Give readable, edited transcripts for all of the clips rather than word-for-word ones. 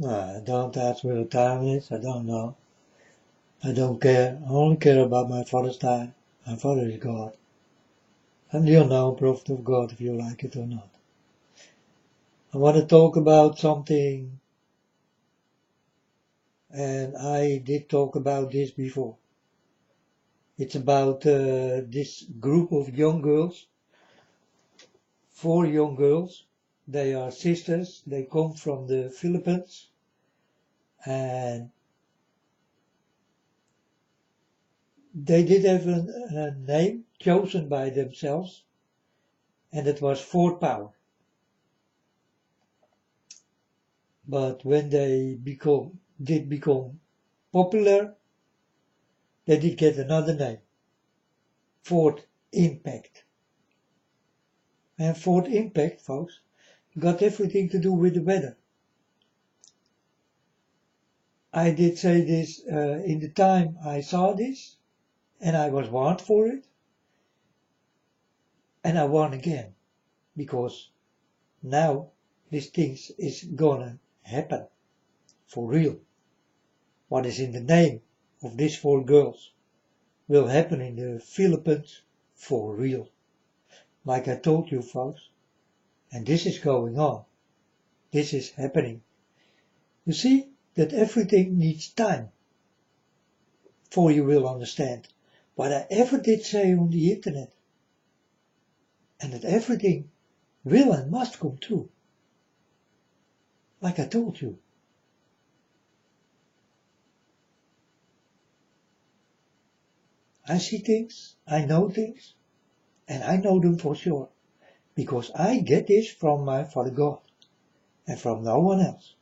Don't ask where the time is, I don't know. I don't care. I only care about my Father's time. My Father is God. I'm the unknown prophet of God, if you like it or not. I want to talk about something, and I did talk about this before. It's about this group of young girls, 4 young girls. They are sisters. They come from the Philippines, and they did have a name chosen by themselves, and it was Fort Power. But when they did become popular, they did get another name, Fort Impact. And Fort Impact, folks, got everything to do with the weather. I did say this in the time I saw this, and I was warned for it, and I warn again, because now this thing is gonna happen, for real. What is in the name of these 4 girls will happen in the Philippines for real. Like I told you, folks, and this is going on. This is happening. You see that everything needs time for you will understand what I ever did say on the internet, and that everything will and must come true. Like I told you. I see things, I know things, and I know them for sure, because I get this from my Father God, and from no one else.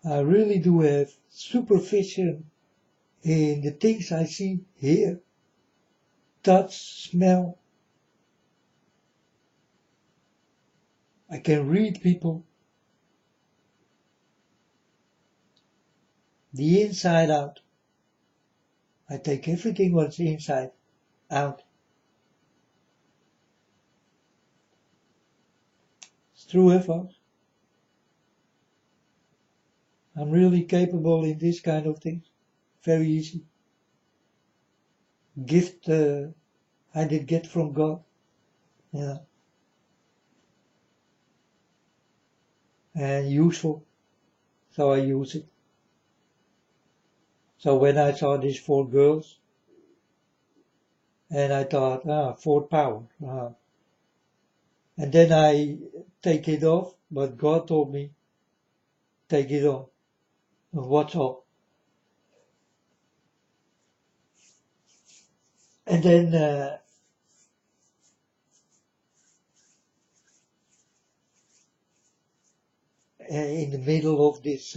I really do have supervision in the things I see, hear, touch, smell. I can read people, the inside out. I take everything what's inside out. It's true, folks. I'm really capable in this kind of things. Very easy. Gift I did get from God. Yeah. And useful. So I use it. So when I saw these 4 girls, and I thought, Fort Power. And then I take it off, but God told me, take it on. What's up? And then in the middle of this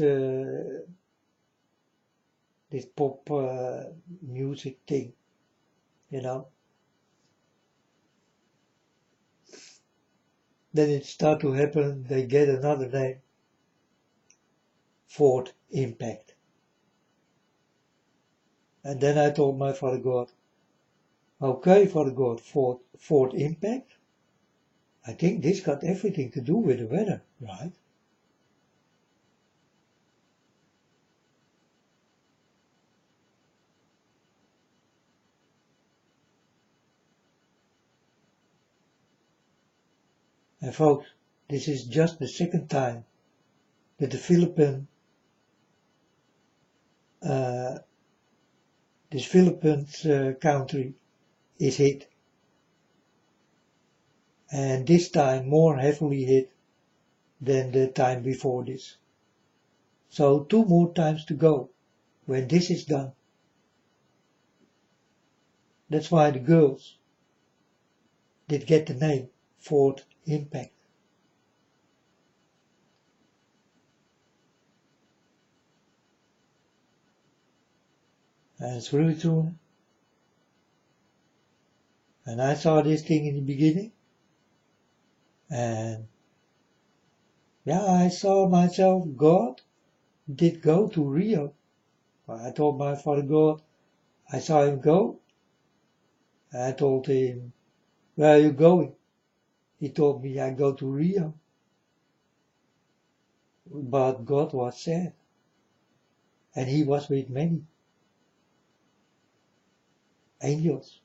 this pop music thing, you know, then it start to happen. They get another name, Fort Impact. And then I told my Father God, okay, Father God, Fort Impact. I think this got everything to do with the weather, right? And folks, this is just the second time that the Philippines country is hit, and this time more heavily hit than the time before this. So 2 more times to go when this is done. That's why the girls did get the name Fort Impact. And it's really true. And I saw this thing in the beginning, and yeah, I saw myself, God did go to Rio. I told my Father God, I saw him go, I told him, where are you going? He told me, I go to Rio. But God was sad, and he was with many angels.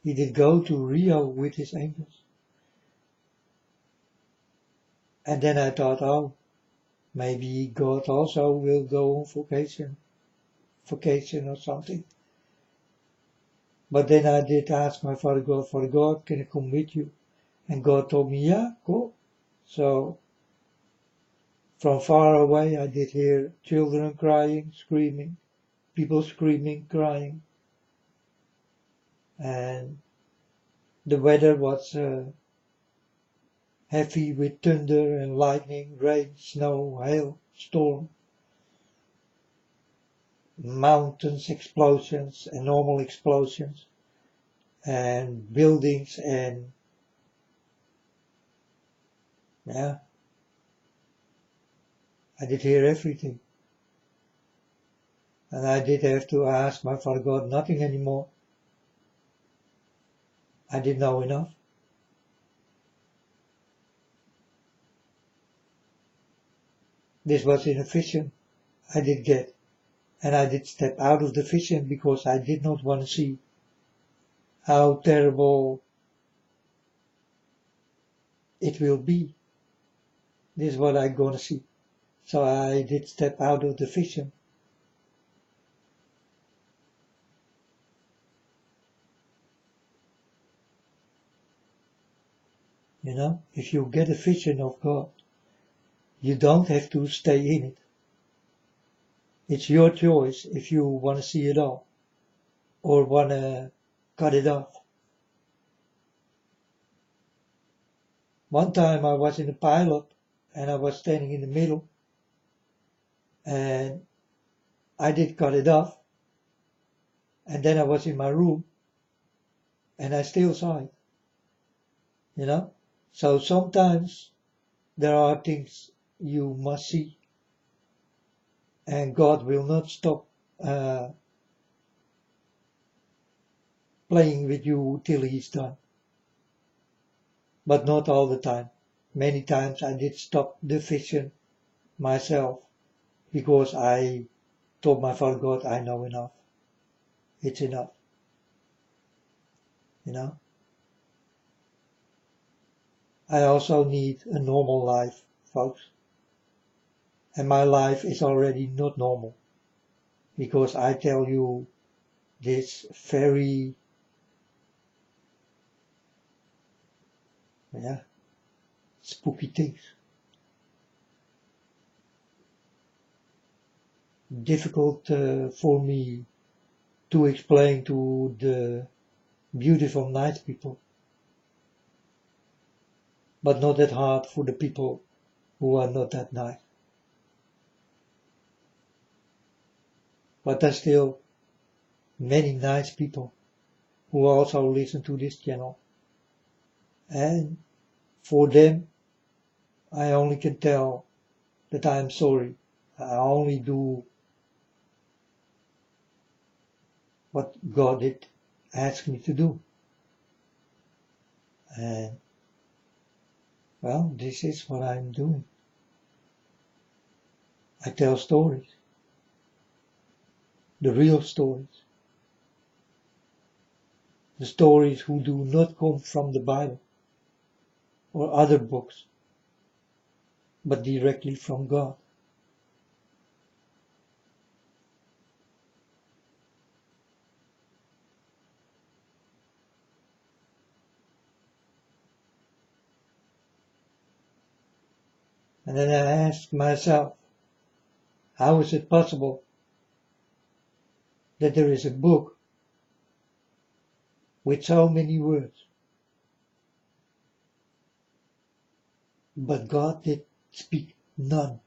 He did go to Rio with his angels. And then I thought, oh, maybe God also will go on vacation or something. But then I did ask my Father God, can I come with you? And God told me, yeah, go. So from far away I did hear children crying, screaming, people screaming, crying. And the weather was heavy with thunder and lightning, rain, snow, hail, storm, mountains explosions, enormous explosions, and buildings, and yeah, I did hear everything. And I did have to ask my Father God nothing anymore. I didn't know enough. This was in a vision I did get. And I did step out of the vision because I did not want to see how terrible it will be. This is what I'm going to see. So I did step out of the vision. You know, if you get a vision of God, you don't have to stay in it. It's your choice if you want to see it all or want to cut it off. One time I was in a pilot and I was standing in the middle and I did cut it off, and then I was in my room and I still saw it, you know. So sometimes there are things you must see, and God will not stop playing with you till he's done. But not all the time. Many times I did stop the vision myself because I told my Father God, I know enough. It's enough. You know? I also need a normal life, folks. And my life is already not normal. Because I tell you this very, spooky things. Difficult for me to explain to the beautiful nice people. But not that hard for the people who are not that nice. But there's still many nice people who also listen to this channel. And for them, I only can tell that I am sorry. I only do what God did ask me to do. And, well, this is what I'm doing. I tell stories. The real stories. The stories who do not come from the Bible or other books, but directly from God. And then I ask myself, how is it possible that there is a book with so many words, but God did speak none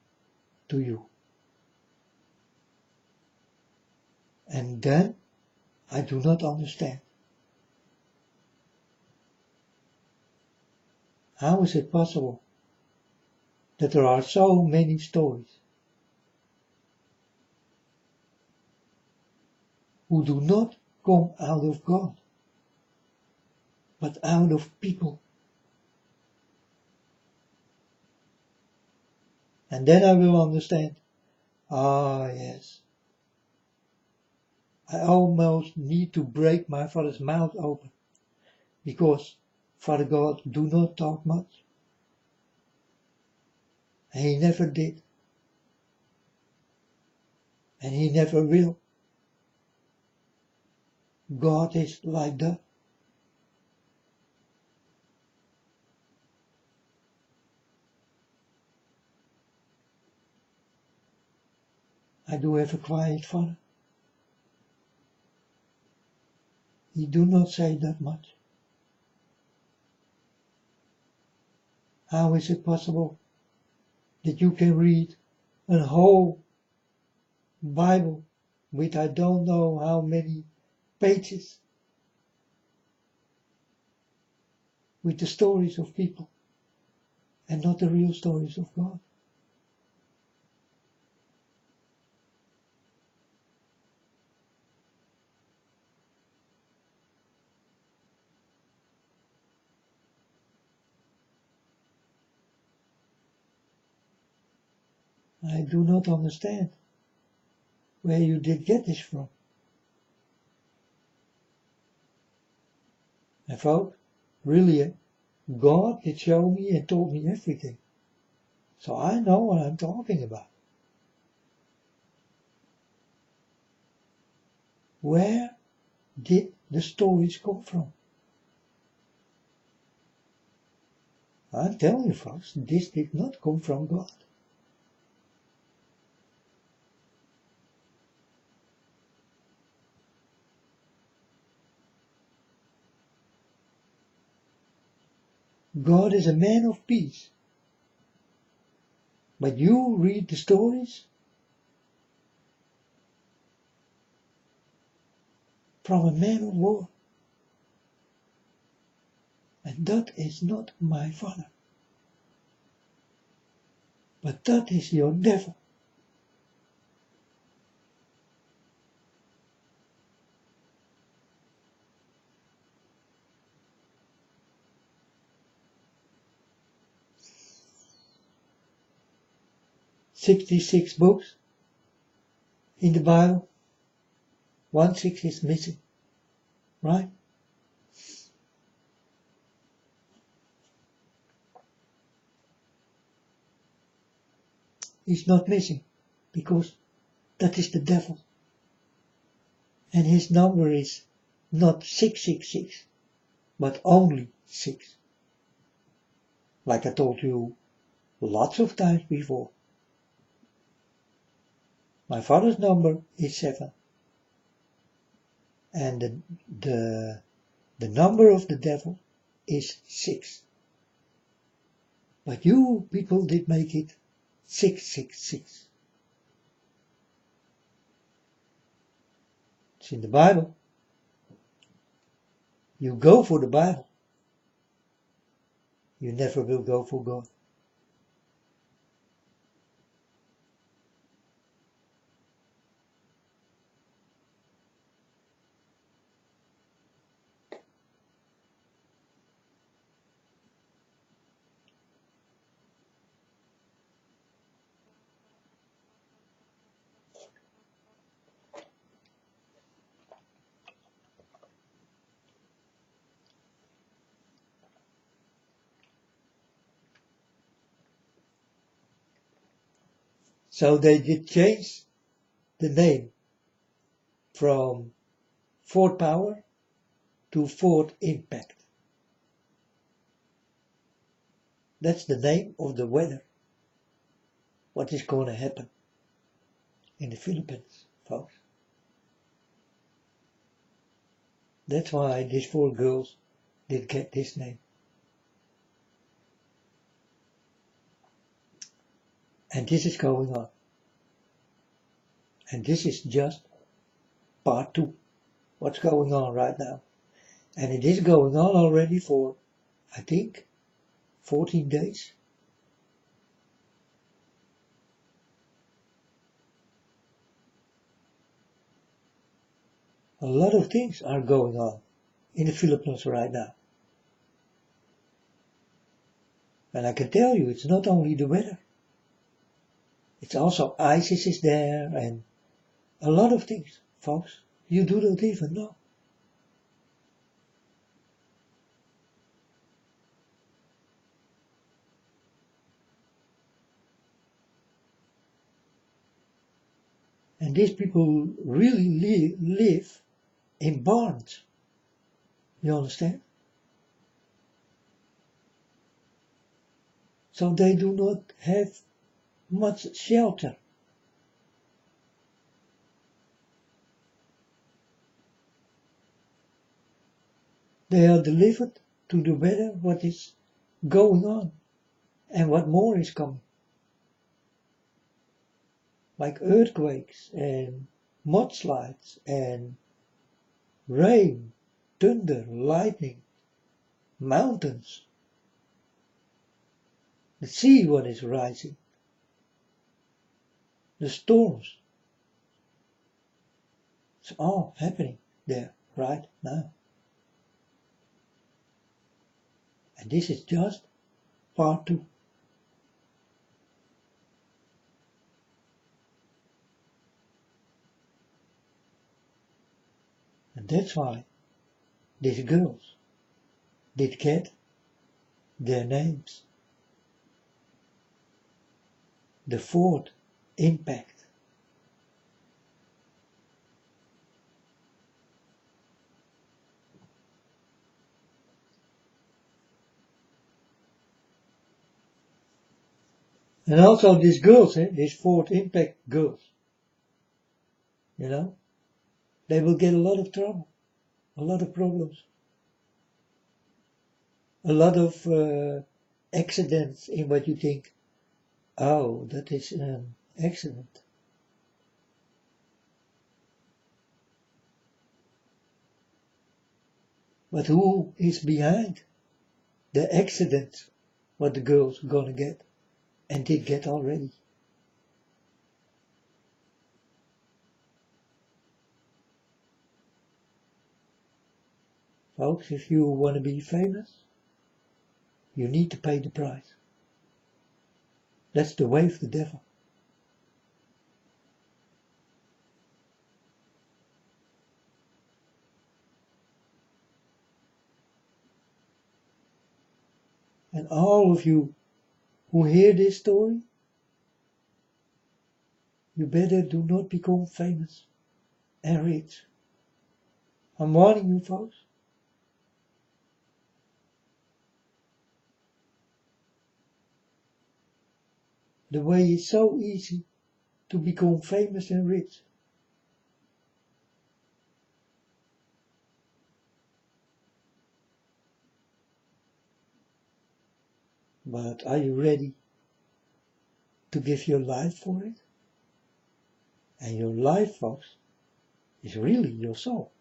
to you? And then I do not understand. How is it possible that there are so many stories who do not come out of God, but out of people. And then I will understand, yes, I almost need to break my father's mouth open, because Father God do not talk much. And he never did. And he never will. God is like that. I do have a quiet father. He do not say that much. How is it possible that you can read a whole Bible with I don't know how many pages with the stories of people and not the real stories of God? I do not understand where you did get this from. And folks, really, God did show me and told me everything. So I know what I'm talking about. Where did the stories come from? I'm telling you folks, this did not come from God. God is a man of peace. But you read the stories from a man of war. And that is not my father. But that is your devil. "66 books in the Bible, 1/6 is missing, right? He's not missing because that is the devil. And his number is not 666, but only 6. Like I told you lots of times before. My father's number is 7. And the number of the devil is 6. But you people did make it 666. It's in the Bible. You go for the Bible. You never will go for God. So they did change the name from Fort Power to Fort Impact. That's the name of the weather. What is going to happen in the Philippines, folks. That's why these 4 girls did get this name. And this is going on. And this is just part 2. What's going on right now. And it is going on already for, I think, 14 days. A lot of things are going on in the Philippines right now. And I can tell you, it's not only the weather. It's also ISIS is there and a lot of things, folks. You do not even know. And these people really live in barns. You understand? So they do not have much shelter. They are delivered to the weather, what is going on and what more is coming. Like earthquakes and mudslides and rain, thunder, lightning, mountains. The sea what is rising. The storms. It's all happening there right now. And this is just part 2. And that's why these girls did get their names. The 4th impact. And also these girls, these 4th impact girls, you know, they will get a lot of trouble, a lot of problems, a lot of accidents in what you think, oh, that is an accident. But who is behind the accident what the girls are gonna get and did get already? Folks, if you want to be famous, you need to pay the price. That's the way of the devil. And all of you who hear this story, you better do not become famous and rich. I'm warning you, folks. The way is so easy to become famous and rich. But are you ready to give your life for it? And your life, folks, is really your soul.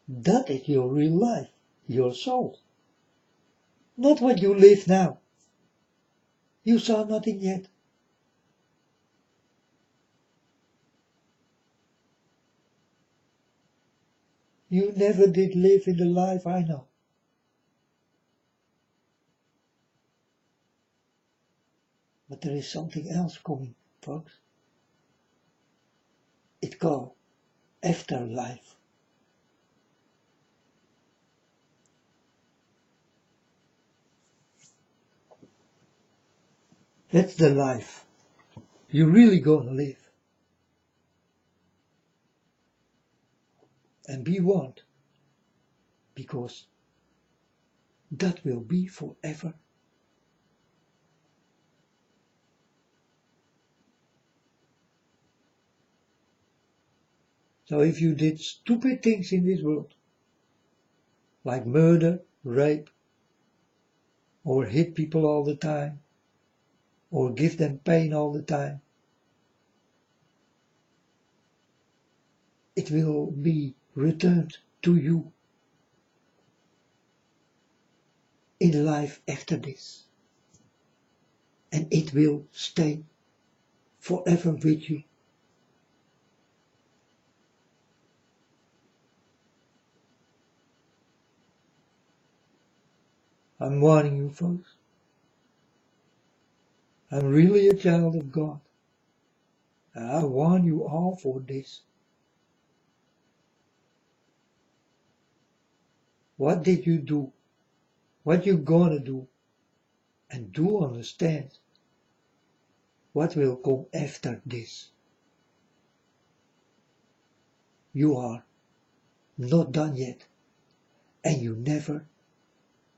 That is your real life, your soul. Not what you live now. You saw nothing yet. You never did live in the life I know. But there is something else coming, folks. It's called afterlife. That's the life you're really gonna live. And be warned, because that will be forever. So if you did stupid things in this world, like murder, rape, or hit people all the time, or give them pain all the time, it will be returned to you in life after this. And it will stay forever with you. I'm warning you, folks. I'm really a child of God. And I warn you all for this. What did you do? What you gonna do? And do understand what will come after this. You are not done yet, and you never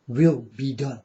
will be done.